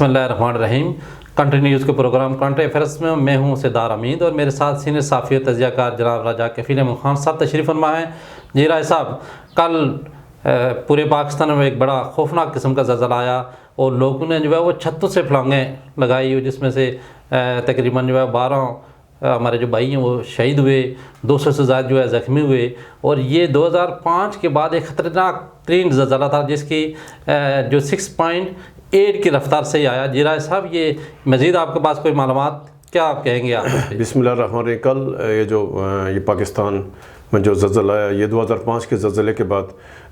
بسم اللہ الرحمن الرحیم۔ کنٹری نیوز کے پروگرام کنٹری افیئرس میں ہوں سردار امید اور میرے ساتھ سینئر صحافی و تجزیہ کار جناب راجہ کفیل احمد خان صاحب تشریف فرما ہیں۔ جی راجہ صاحب، کل پورے پاکستان میں ایک بڑا خوفناک قسم کا زلزلہ آیا اور لوگوں نے جو ہے وہ چھتوں سے پھلانگیں لگائی، جس میں سے تقریباً جو ہے 12 ہمارے جو بھائی ہیں وہ شہید ہوئے، 200 سے زائد جو ہے زخمی ہوئے، اور یہ 2005 کے بعد ایک خطرناک ترین زلزلہ تھا جس کی جو 6.8 کی رفتار سے ہی آیا۔ جی راجہ صاحب، یہ مزید آپ کے پاس کوئی معلومات کیا آپ کہیں گے؟ آپ بسم اللہ الرحمن الرحیم۔ کل یہ پاکستان میں جو زلزلہ آیا، یہ 2005 کے زلزلے کے بعد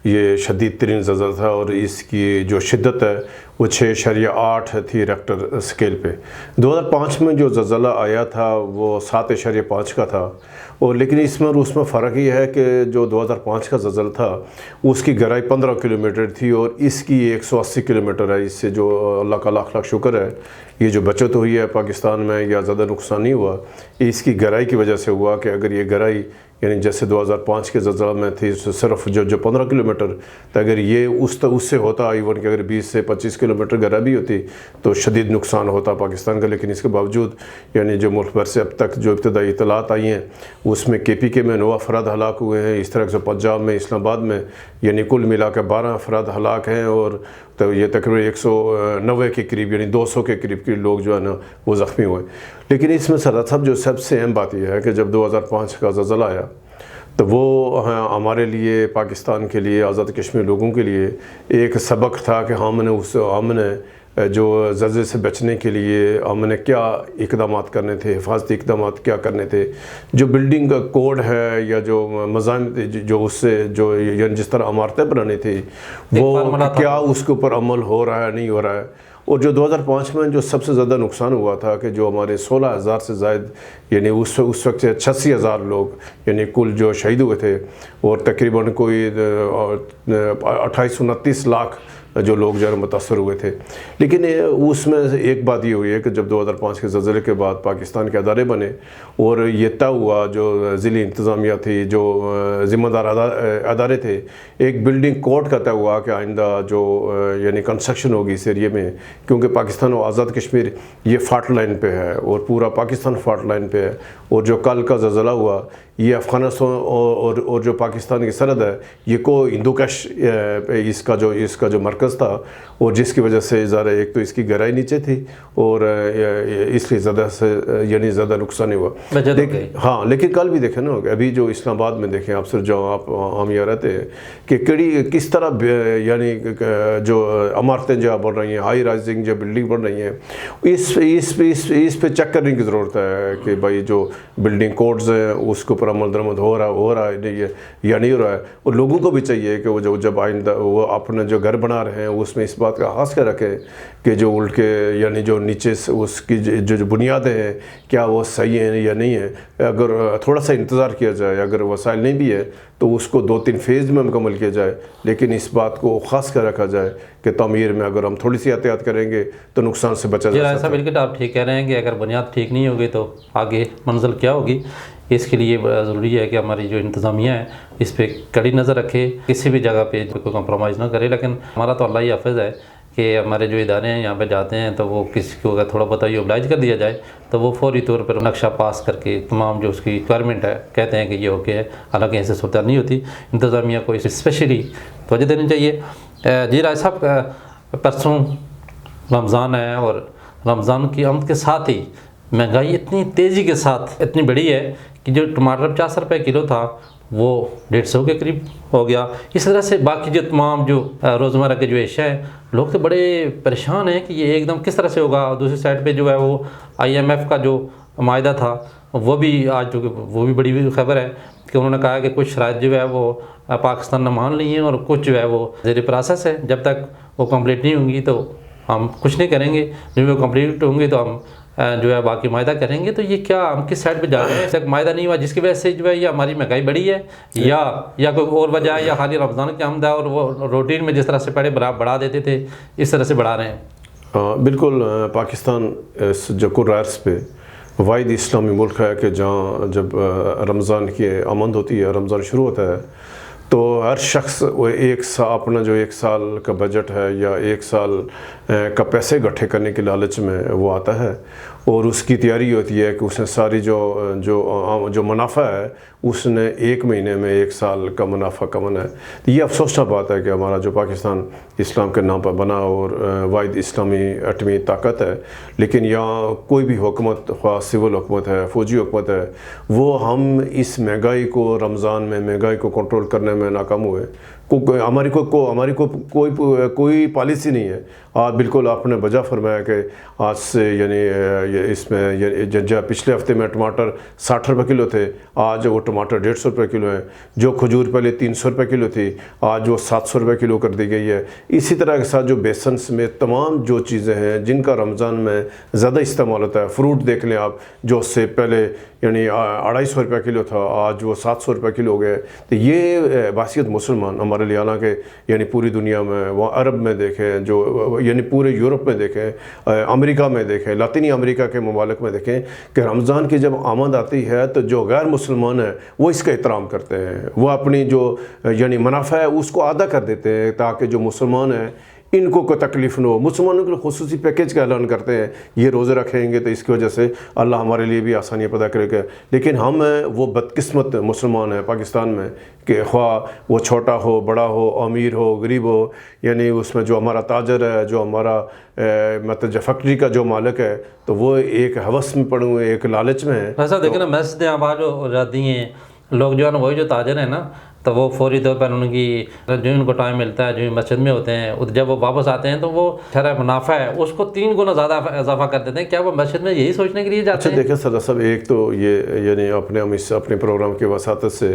یہ شدید ترین زلزلہ تھا اور اس کی جو شدت ہے وہ 6.8 تھی ریکٹر اسکیل پہ۔ 2005 میں جو زلزلہ آیا تھا وہ 7.5 کا تھا، اور لیکن اس میں اور اس میں فرق یہ ہے کہ جو 2005 کا زلزلہ تھا اس کی گہرائی 15 کلومیٹر تھی اور اس کی 180 کلومیٹر ہے۔ اس سے جو اللہ کا لاکھ لاکھ شکر ہے، یہ جو بچت ہوئی ہے پاکستان میں یا زیادہ نقصان نہیں ہوا، اس کی گہرائی کی وجہ سے ہوا کہ اگر یہ گہرائی یعنی جیسے 2005 کے زلزلہ میں تھی صرف جو 15 کلومیٹر، تو اگر یہ اس سے ہوتا ایون کہ اگر 20 سے 25 کلومیٹر گہرائی بھی ہوتی تو شدید نقصان ہوتا پاکستان کا۔ لیکن اس کے باوجود یعنی جو ملک بھر سے اب تک جو ابتدائی اطلاعات آئی ہیں اس میں KPK میں 9 افراد ہلاک ہوئے ہیں، اس طرح سے پنجاب میں اسلام آباد میں یعنی کل ملا کے 12 افراد ہلاک ہیں، اور تو یہ تقریباً 190 کے قریب یعنی 200 کے قریب لوگ جو ہے نا وہ زخمی ہوئے۔ لیکن اس میں صاحب جو سب سے اہم بات یہ ہے کہ جب 2005 کا زلزلہ آیا تو وہ ہمارے لیے، پاکستان کے لیے، آزاد کشمیر لوگوں کے لیے ایک سبق تھا کہ ہم نے جو زلزلے سے بچنے کے لیے ہم نے کیا اقدامات کرنے تھے، حفاظتی اقدامات کیا کرنے تھے، جو بلڈنگ کا کوڈ ہے یا جو مضامین جو اس سے جو یعنی جس طرح عمارتیں بنانی تھی وہ کیا اس کے اوپر عمل ہو رہا ہے نہیں ہو رہا ہے۔ اور جو 2005 میں جو سب سے زیادہ نقصان ہوا تھا کہ جو ہمارے 16,000 سے زائد یعنی اس وقت 86,000 لوگ یعنی کل جو شہید ہوئے تھے، اور تقریباً کوئی 28-29 لاکھ جو لوگ جو ہے متاثر ہوئے تھے۔ لیکن اس میں ایک بات یہ ہوئی ہے کہ جب 2005 کے زلزلے کے بعد پاکستان کے ادارے بنے اور یہ طے ہوا، جو ضلعی انتظامیہ تھی، جو ذمہ دار ادارے تھے، ایک بلڈنگ کوڈ کا طے ہوا کہ آئندہ جو یعنی کنسٹرکشن ہوگی اس ایریے میں، کیونکہ پاکستان و آزاد کشمیر یہ فالٹ لائن پہ ہے اور پورا پاکستان فالٹ لائن پہ ہے، اور جو کل کا زلزلہ ہوا یہ افغانستان اور جو پاکستان کی سرحد ہے یہ کو ہندوکش اس کا جو مرکز تھا، اور جس کی وجہ سے ظاہر ایک تو اس کی گہرائی نیچے تھی اور اس لیے زیادہ نقصان ہوا۔ ہاں، لیکن کل بھی دیکھیں نا، ابھی جو اسلام آباد میں دیکھیں، آپ سر جو ہم یہاں رہتے ہیں کہ کس طرح یعنی جو عمارتیں جو بن رہی ہیں، ہائی رائزنگ جو بلڈنگ بن رہی ہیں، اس پہ چیک کرنے کی ضرورت ہے کہ بھائی جو بلڈنگ کوڈز ہیں اس کے اوپر عمل درآمد ہو رہا ہے یا نہیں ہو رہا ہے، اور لوگوں کو بھی چاہیے کہ وہ جب آئندہ وہ اپنے جو گھر بنا رہے ہیں اس میں اس بات کا خاص کر رکھیں کہ جو الٹ کے یعنی جو نیچے اس کی جو بنیادیں ہیں کیا وہ صحیح ہیں یا نہیں ہیں۔ اگر تھوڑا سا انتظار کیا جائے، اگر وسائل نہیں بھی ہے تو اس کو 2-3 فیز میں مکمل کیا جائے، لیکن اس بات کو خاص کر رکھا جائے کہ تعمیر میں اگر ہم تھوڑی سی احتیاط کریں گے تو نقصان سے بچا جا سکتا ہے۔ بالکل آپ ٹھیک کہہ رہے ہیں کہ اگر بنیاد ٹھیک نہیں ہوگی تو آگے منزل کیا ہوگی۔ اس کے لیے بڑا ضروری ہے کہ ہماری جو انتظامیہ ہے اس پہ کڑی نظر رکھے، کسی بھی جگہ پہ کوئی کمپرومائز نہ کرے۔ لیکن ہمارا تو اللہ ہی حافظ ہے کہ ہمارے جو ادارے ہیں یہاں پہ جاتے ہیں تو وہ کسی کو اگر تھوڑا بہت اوبلائج کر دیا جائے تو وہ فوری طور پر نقشہ پاس کر کے تمام جو اس کی ریکوائرمنٹ ہے کہتے ہیں کہ یہ اوکے ہے، حالانکہ ایسے صورتحال نہیں ہوتی۔ انتظامیہ کو اسپیشلی توجہ دینی چاہیے۔ جی راجہ صاحب، پرسوں رمضان ہے اور رمضان کی آمد کے ساتھ ہی مہنگائی اتنی تیزی کے ساتھ اتنی بڑی ہے کہ جو ٹماٹر 50 روپے کلو تھا وہ 150 کے قریب ہو گیا۔ اس طرح سے باقی جو تمام جو روزمرہ کے جو اشیاء ہیں، لوگ تو بڑے پریشان ہیں کہ یہ ایک دم کس طرح سے ہوگا۔ دوسری سائڈ پہ جو ہے وہ IMF کا جو معاہدہ تھا وہ بھی آج وہ بھی بڑی خبر ہے کہ انہوں نے کہا کہ کچھ شرائط جو ہے وہ پاکستان نے مان لی ہیں اور کچھ جو ہے وہ زیر پروسیس ہے، جب تک وہ کمپلیٹ نہیں ہوں گی تو ہم کچھ نہیں کریں گے، جب وہ کمپلیٹ ہوں گی تو ہم جو ہے باقی معاہدہ کریں گے۔ تو یہ کیا ہم کس سائڈ پہ جا رہے ہیں؟ اس معاہدہ نہیں ہوا جس کی وجہ سے جو ہے یہ ہماری مہنگائی بڑھی ہے، یا کوئی اور وجہ ہے، یا خالی رمضان کی آمد ہے اور وہ روٹین میں جس طرح سے پہلے بڑھا دیتے تھے اس طرح سے بڑھا رہے ہیں؟ بالکل، پاکستان جو قرآن پہ واحد اسلامی ملک ہے کہ جہاں جب رمضان کی آمد ہوتی ہے، رمضان شروع ہوتا ہے تو ہر شخص وہ ایک سال اپنا جو 1 سال کا بجٹ ہے یا 1 سال کا پیسے اکٹھے کرنے کے لالچ میں وہ آتا ہے، اور اس کی تیاری ہوتی ہے کہ اس نے ساری جو منافع ہے اس نے 1 مہینے میں 1 سال کا منافع کمانا ہے۔ تو یہ افسوسناک بات ہے کہ ہمارا جو پاکستان اسلام کے نام پر بنا اور واحد اسلامی ایٹمی طاقت ہے، لیکن یہاں کوئی بھی حکومت، خواہ سول حکومت ہے، فوجی حکومت ہے، وہ ہم اس مہنگائی کو رمضان میں مہنگائی کو کنٹرول کرنے میں ناکام ہوئے۔ ہماری کوئی پالیسی نہیں ہے۔ بالکل آپ نے بجا فرمایا کہ آج سے یعنی اس میں پچھلے ہفتے میں ٹماٹر 60 روپے کلو تھے، آج وہ ٹماٹر 150 روپے کلو ہیں۔ جو کھجور پہلے 300 روپے کلو تھی، آج وہ 700 روپے کلو کر دی گئی ہے۔ اسی طرح کے ساتھ جو بیسن سمیت تمام جو چیزیں ہیں جن کا رمضان میں زیادہ استعمال ہوتا ہے، فروٹ دیکھ لیں آپ، جو اس سے پہلے یعنی 250 روپے کلو تھا، آج وہ 700 روپے کلو ہو گئے۔ تو یہ بحثیت مسلمان ہمارے لیے، حالانکہ یعنی پوری دنیا میں، وہ عرب میں دیکھیں، جو یعنی پورے یورپ میں دیکھیں، امریکہ میں دیکھیں، لاطینی امریکہ کے ممالک میں دیکھیں کہ رمضان کی جب آمد آتی ہے تو جو غیر مسلمان ہیں وہ اس کا احترام کرتے ہیں، وہ اپنی جو یعنی منافع ہے اس کو ادا کر دیتے ہیں تاکہ جو مسلمان ہیں ان کو کوئی تکلیف نہ ہو۔ مسلمانوں کے لیے خصوصی پیکیج کا اعلان کرتے ہیں، یہ روزے رکھیں گے تو اس کی وجہ سے اللہ ہمارے لیے بھی آسانیاں پیدا کرے گا۔ لیکن ہم وہ بدقسمت مسلمان ہیں پاکستان میں کہ خواہ وہ چھوٹا ہو، بڑا ہو، امیر ہو، غریب ہو، یعنی اس میں جو ہمارا تاجر ہے، جو ہمارا مطلب جو فیکٹری کا جو مالک ہے، تو وہ ایک ہوس میں پڑے ہوئے، ایک لالچ میں ہے۔ ایسا دیکھیں نا، مسجدیں آباد ہو جاتی ہیں، لوگ جو ہے نا وہی جو تاجر ہیں نا، تو وہ فوری طور پر ان کی جو ان کو ٹائم ملتا ہے، جو مسجد میں ہوتے ہیں، جب وہ واپس آتے ہیں تو وہ شرح منافع ہے اس کو 3 گنا زیادہ اضافہ کر دیتے ہیں۔ کیا وہ مسجد میں یہی سوچنے کے لیے جاتے ہیں؟ دیکھیں صدر صاحب، ایک تو یہ یعنی اپنے پروگرام کی وساطت سے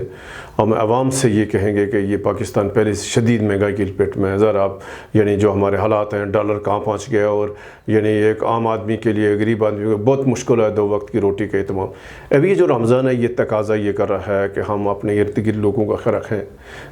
ہم عوام سے یہ کہیں گے کہ یہ پاکستان پہلے سے شدید مہنگائی کی لپیٹ میں ہے۔ ذرا آپ یعنی جو ہمارے حالات ہیں، ڈالر کہاں پہنچ گیا، اور یعنی ایک عام آدمی کے لیے، غریب آدمی کو بہت مشکل ہے 2 وقت کی روٹی کا اہتمام۔ اب یہ جو رمضان ہے، یہ تقاضا یہ کر رہا ہے کہ ہم اپنے ارد گرد لوگوں کا خیال رکھیں۔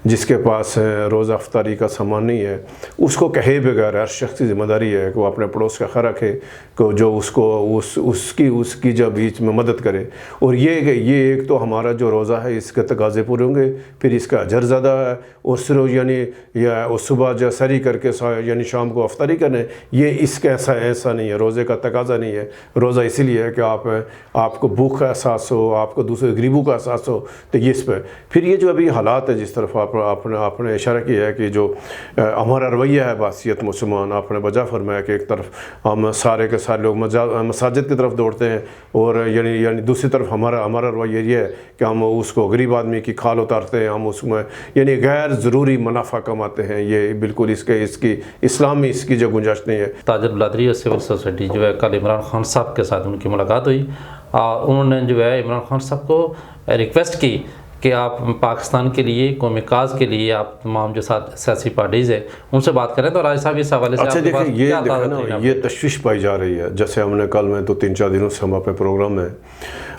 جس کے پاس روزہ افطاری کا سامان نہیں ہے، اس کو کہے بغیر ہر شخص کی ذمہ داری ہے کہ وہ اپنے پڑوس کا خیال رکھے، کہ جو اس کو اس کی جو بیچ میں مدد کرے۔ اور یہ ایک تو ہمارا جو روزہ ہے اس کے تقاضے پورے ہوں گے، پھر اس کا اجر زیادہ ہے۔ اور صرف یعنی یا صبح جو سحری کر کے یعنی شام کو افطاری کریں، یہ اس کا ایسا نہیں ہے، روزے کا تقاضا نہیں ہے۔ روزہ اسی لیے ہے کہ آپ کو بھوک کا احساس ہو، آپ کو دوسرے غریبوں کا احساس ہو، تو یہ اس پہ پھر یہ جو ابھی حالات ہے جس طرف آپ نے اشارہ کیا ہے کہ جو ہمارا رویہ ہے بحثیت مسلمان، آپ نے بجا فرمایا کہ ایک طرف ہم سارے کے سارے لوگ مساجد کی طرف دوڑتے ہیں، اور یعنی دوسری طرف ہمارا رویہ یہ ہے کہ ہم اس کو غریب آدمی کی کھال اتارتے ہیں، ہم اس میں یعنی غیر ضروری منافع کماتے ہیں۔ یہ بالکل اس کی اسلام میں اس کی جو گنجائش نہیں ہے۔ تاجر بلادری اور سول سوسائٹی جو ہے، کل عمران خان صاحب کے ساتھ ان کی ملاقات ہوئی، انہوں نے جو ہے عمران خان صاحب کو ریکویسٹ کی کہ آپ پاکستان کے لیے، قوم کاز کے لیے، آپ تمام جو سیاسی پارٹیز ہیں ان سے بات کریں۔ تو راج صاحب اس حوالے سے اچھا دیکھیں، یہ تشویش پائی جا رہی ہے، جیسے ہم نے کل میں تو 3-4 دنوں سے ہم اپنے پروگرام میں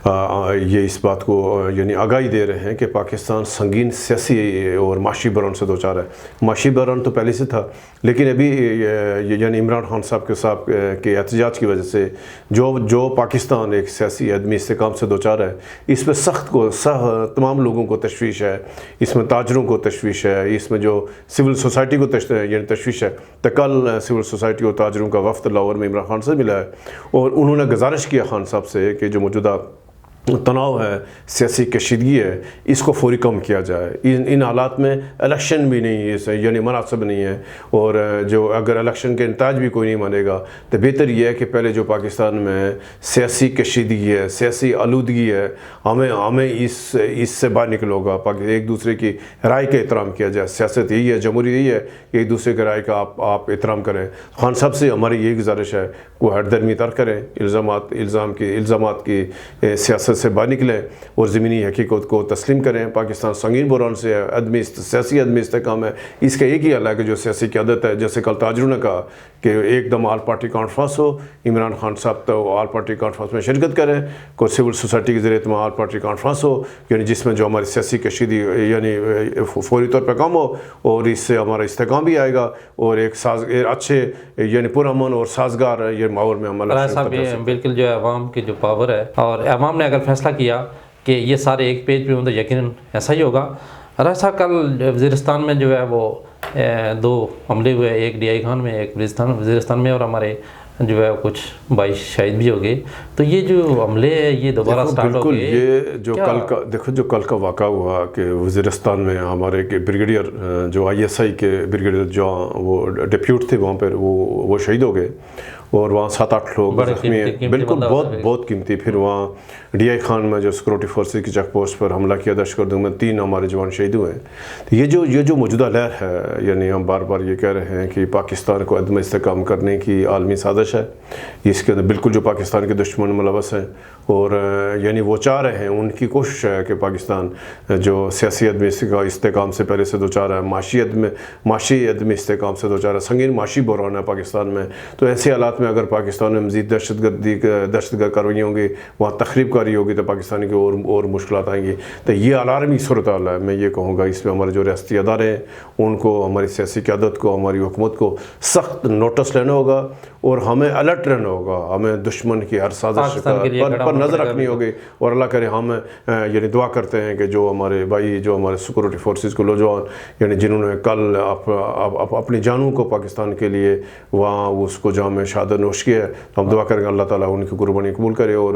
یہ اس بات کو یعنی آگاہی دے رہے ہیں کہ پاکستان سنگین سیاسی اور معاشی بحران سے دوچار ہے۔ معاشی بحران تو پہلے سے تھا، لیکن ابھی یعنی عمران خان صاحب کے احتجاج کی وجہ سے جو پاکستان ایک سیاسی عدمی استحکام سے دوچار ہے، اس میں تمام لوگوں کو تشویش ہے، اس میں تاجروں کو تشویش ہے، اس میں جو سول سوسائٹی کو یعنی تشویش ہے۔ تو کل سول سوسائٹی اور تاجروں کا وفد لاہور میں عمران خان سے ملا ہے، اور انہوں نے گزارش کیا خان صاحب سے کہ جو موجودہ تناؤ ہے، سیاسی کشیدگی ہے، اس کو فوری کم کیا جائے۔ ان حالات میں الیکشن بھی نہیں ہے، یعنی مناسب نہیں ہے، اور جو اگر الیکشن کے نتائج بھی کوئی نہیں مانے گا تو بہتر یہ ہے کہ پہلے جو پاکستان میں سیاسی کشیدگی ہے، سیاسی آلودگی ہے، ہمیں اس سے باہر نکلو گا، ایک دوسرے کی رائے کا احترام کیا جائے۔ سیاست یہی ہے، جمہوریت یہی ہے کہ ایک دوسرے کی رائے کا آپ احترام کریں۔ خان صاحب سے ہماری یہی گزارش ہے کہ ہر درمی ترک کریں، الزامات کی سیاست سے باہر نکلیں اور زمینی حقیقت کو تسلیم کریں۔ پاکستان سنگین بحران سے ہے، سیاسی عدمی استحکام ہے، اس کا ایک ہی حل ہے کہ جو سیاسی قیادت ہے، جیسے کل تاجروں نے کہا کہ ایک دم آل پارٹی کانفرنس ہو، عمران خان صاحب تو آل پارٹی کانفرنس میں شرکت کریں، کوئی سول سوسائٹی کے ذریعے تمام آل پارٹی کانفرنس ہو، یعنی جس میں جو ہماری سیاسی کشیدگی یعنی فوری طور پہ کم ہو، اور اس سے ہمارا استحکام بھی آئے گا، اور ایک اچھے یعنی پرامن اور سازگار یہ ماحول میں عمل بالکل جو ہے عوام کی جو پاور ہے، اور عوام نے اگر فیصلہ کیا کہ یہ سارے ایک پیج پہ ہوں تو یقیناً ایسا ہی ہوگا۔ راج صاحب کل وزیرستان میں جو ہے وہ 2 حملے ہوئے، ایک DI خان میں، ایک وزیرستان میں، اور ہمارے جو ہے کچھ 22 شہید بھی ہو گئے. تو یہ جو حملے ہیں یہ دوبارہ سٹارٹ ہو گئے. یہ جو کل کا دیکھو، جو کل کا واقعہ ہوا کہ وزیرستان میں ہمارے کے بریگیڈیئر جو ISI کے بریگیڈیئر جو وہ ڈپیوٹ تھے وہاں پر وہ شہید ہو گئے، اور وہاں 7-8 لوگ زخمی ہیں. بالکل بہت قیمتی. پھر وہاں DI خان میں جو سیکورٹی فورسز کی چیک پوسٹ پر حملہ کیا دہشت گردوں میں 3 ہمارے جوان شہید ہوئے ہیں. تو یہ جو موجودہ لہر ہے، یعنی ہم بار بار یہ کہہ رہے ہیں کہ پاکستان کو عدم استحکام کرنے کی عالمی سازش ہے. اس کے اندر بالکل جو پاکستان کے دشمن ملوث ہیں، اور یعنی وہ چاہ رہے ہیں، ان کی کوشش ہے کہ پاکستان جو سیاسی عدم استحکام سے پہلے سے دوچار ہے، معاشی عدم استحکام سے دوچار ہے، سنگین معاشی بحران ہے پاکستان میں. تو ایسے حالات میں اگر پاکستان میں مزید دہشت گرد کاروائیاں ہوں گی، وہاں تخریب کاری ہوگی، تو پاکستان کی اور مشکلات آئیں گی. تو یہ الارمی صورتحال ہے. میں یہ کہوں گا اس میں ہمارے جو ریاستی ادارے ہیں ان کو، ہماری سیاسی قیادت کو، ہماری حکومت کو سخت نوٹس لینا ہوگا، اور ہمیں الرٹ رہنا ہوگا. ہمیں دشمن کی ہر سازش پر نظر رکھنی ہوگی. اور اللہ کرے ہم یعنی دعا کرتے ہیں کہ جو ہمارے بھائی، جو ہمارے سیکورٹی فورسز کو نوجوان، یعنی جنہوں نے کل اپنی جانوں کو پاکستان کے لیے وہاں اس کو جام شہادت نوش کیا ہے، تو ہم دعا کریں گے اللہ تعالیٰ ان کی قربانی قبول کرے اور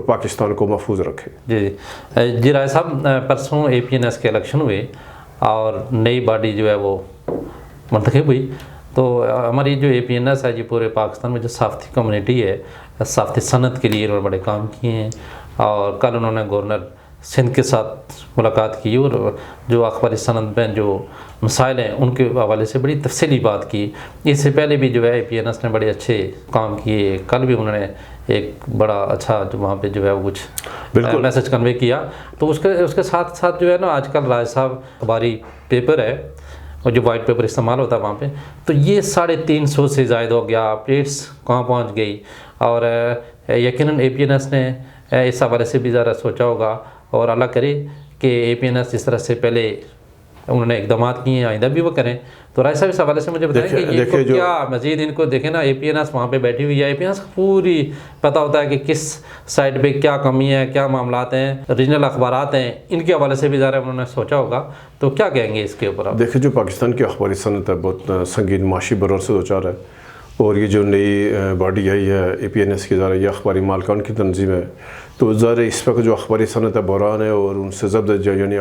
پاکستان کو محفوظ رکھے. جی رائے صاحب، پرسوں APNS کے الیکشن ہوئے اور نئی باڈی جو ہے وہ منتخب ہوئی. تو ہماری جو APNS ہے جی، پورے پاکستان میں جو صحافتی کمیونٹی ہے، صحافتی صنعت کے لیے انہوں نے بڑے کام کیے ہیں. اور کل انہوں نے گورنر سندھ کے ساتھ ملاقات کی، اور جو اخباری صنعت میں جو مسائل ہیں ان کے حوالے سے بڑی تفصیلی بات کی. اس سے پہلے بھی جو ہے APNS نے بڑے اچھے کام کیے. کل بھی انہوں نے ایک بڑا اچھا جو وہاں پہ جو ہے وہ کچھ میسج کنوے کیا. تو اس کے ساتھ ساتھ جو ہے نا، آج کل رائے صاحب اخباری پیپر ہے، اور جو وائٹ پیپر استعمال ہوتا ہے وہاں پہ، تو یہ 350 سے زائد ہو گیا. اپڈیٹس کہاں پہنچ گئی. اور یقیناً APNS نے اس حوالے سے بھی ذرا سوچا ہوگا، اور اللہ کرے کہ APNS جس طرح سے پہلے انہوں نے اقدامات کیے ہیں آئندہ بھی وہ کریں. تو رائے صاحب اس حوالے سے مجھے بتائیں کہ یہ کو کیا مزید ان کو دیکھیں نا. APNS وہاں پہ بیٹھی ہوئی ہے، APNS پوری پتہ ہوتا ہے کہ کس سائڈ پہ کیا کمی ہے، کیا معاملات ہیں، ریجنل اخبارات ہیں، ان کے حوالے سے بھی ذرا انہوں نے سوچا ہوگا. تو کیا کہیں گے اس کے اوپر آپ؟ دیکھیں، جو پاکستان کی اخباری صنعت ہے بہت سنگین معاشی بحران سے دوچار ہے. اور یہ جو نئی باڈی آئی ہے APNS کی، ذرا یہ اخباری مالکان کی تنظیم ہے. تو ظاہر اس وقت جو اخباری صنعت ہے بحران ہے، اور ان سے ضبط یعنی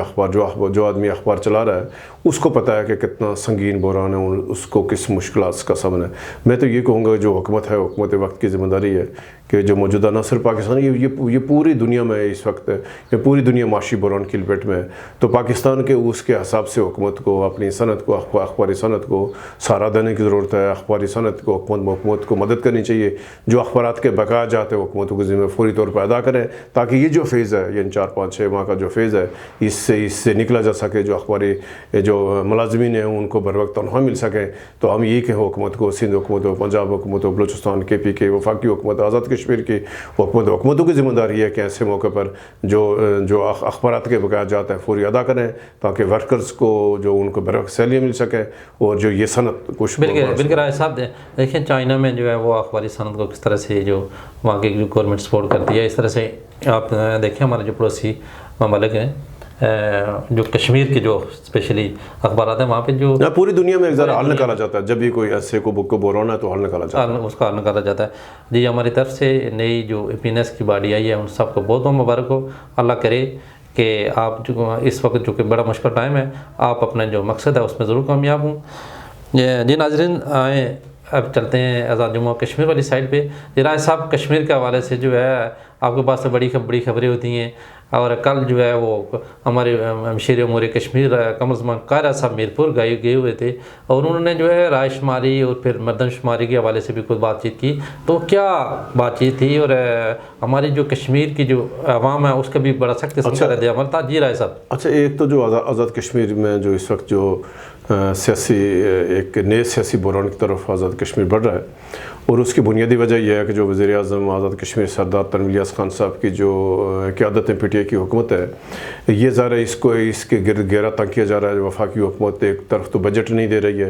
جو آدمی اخبار چلا رہا ہے اس کو پتہ ہے کہ کتنا سنگین بحران ہے، اس کو کس مشکلات کا سامنا ہے. میں تو یہ کہوں گا جو حکومت ہے، حکومت وقت کی ذمہ داری ہے کہ جو موجودہ نہ صرف پاکستان، یہ پوری دنیا میں اس وقت یہ پوری دنیا معاشی بحران کی لپیٹ میں ہے. تو پاکستان کے اس کے حساب سے حکومت کو اپنی صنعت کو، اخباری صنعت کو سہارا دینے کی ضرورت ہے. اخباری صنعت کو حکومت کو مدد کرنی چاہیے. جو اخبارات کے بقایا جاتے ہیں حکومتوں کو ذمہ فوری طور پر ادا کریں، تاکہ یہ جو فیز ہے، یعنی 4-5-6 ماہ کا جو فیز ہے، اس سے نکلا جا سکے. جو اخباری جو ملازمین ہیں ان کو بر وقت تنخواہ مل سکے. تو ہم یہ کہ حکومت کو، سندھ حکومت ہو، پنجاب حکومت ہو، بلوچستان KP وفاقی حکومت، آزاد کشمیر کی حکومتوں کی ذمہ داری ہے کہ ایسے موقع پر جو اخبارات کے بقایا جاتا ہے فوری ادا کریں، تاکہ ورکرز کو جو ان کو بر وقت سیلری مل سکے، اور جو یہ صنعت کچھ بالکل رائے صاحب دیکھیں چائنا میں جو ہے وہ اخباری صنعت کو کس طرح سے جو وہاں کی گورنمنٹ سپورٹ کرتی ہے. اس طرح سے آپ دیکھیں ہمارے جو پڑوسی ممالک ہیں، جو کشمیر کے جو اسپیشلی اخبارات ہیں وہاں پہ جو پوری دنیا میں ایک ذرا حل نکالا جاتا ہے. جب بھی کوئی ایسے کو بحران ہے تو حل نکالا جاتا ہے، اس کا حل نکالا جاتا ہے. جی ہماری طرف سے نئی جو APNS کی باڈی آئی ہے ان سب کو بہت بہت مبارک ہو. اللہ کرے کہ آپ جو اس وقت جو کہ بڑا مشکل ٹائم ہے، آپ اپنا جو مقصد ہے اس میں ضرور کامیاب ہوں. جی ناظرین، آئیں اب چلتے ہیں آزاد جموں کشمیر والی سائڈ پہ. رائے صاحب، کشمیر کے حوالے سے جو ہے آپ کے پاس تو بڑی خبریں ہوتی ہیں، اور کل جو ہے وہ ہمارے مشیر امور کشمیر قمر زمان قاہرہ صاحب میرپور گئے ہوئے تھے، اور انہوں نے جو ہے رائے شماری اور پھر مردم شماری کے حوالے سے بھی کچھ بات چیت کی. تو کیا بات چیت تھی، اور ہماری جو کشمیر کی جو عوام ہے اس کا بھی بڑا سخت قسم کا رد عمل تھا. جی رائے صاحب. اچھا، ایک تو جو آزاد کشمیر میں جو اس وقت جو ایک نئے سیاسی بحران کی طرف آزاد کشمیر بڑھ رہا ہے، اور اس کی بنیادی وجہ یہ ہے کہ جو وزیر اعظم آزاد کشمیر سردار تنویر الیاس خان صاحب کی جو قیادت PTI کی حکومت ہے، یہ ظاہر ہے اس کے گرد گھیرا تنگ کیا جا رہا ہے. وفاقی حکومت ایک طرف تو بجٹ نہیں دے رہی ہے،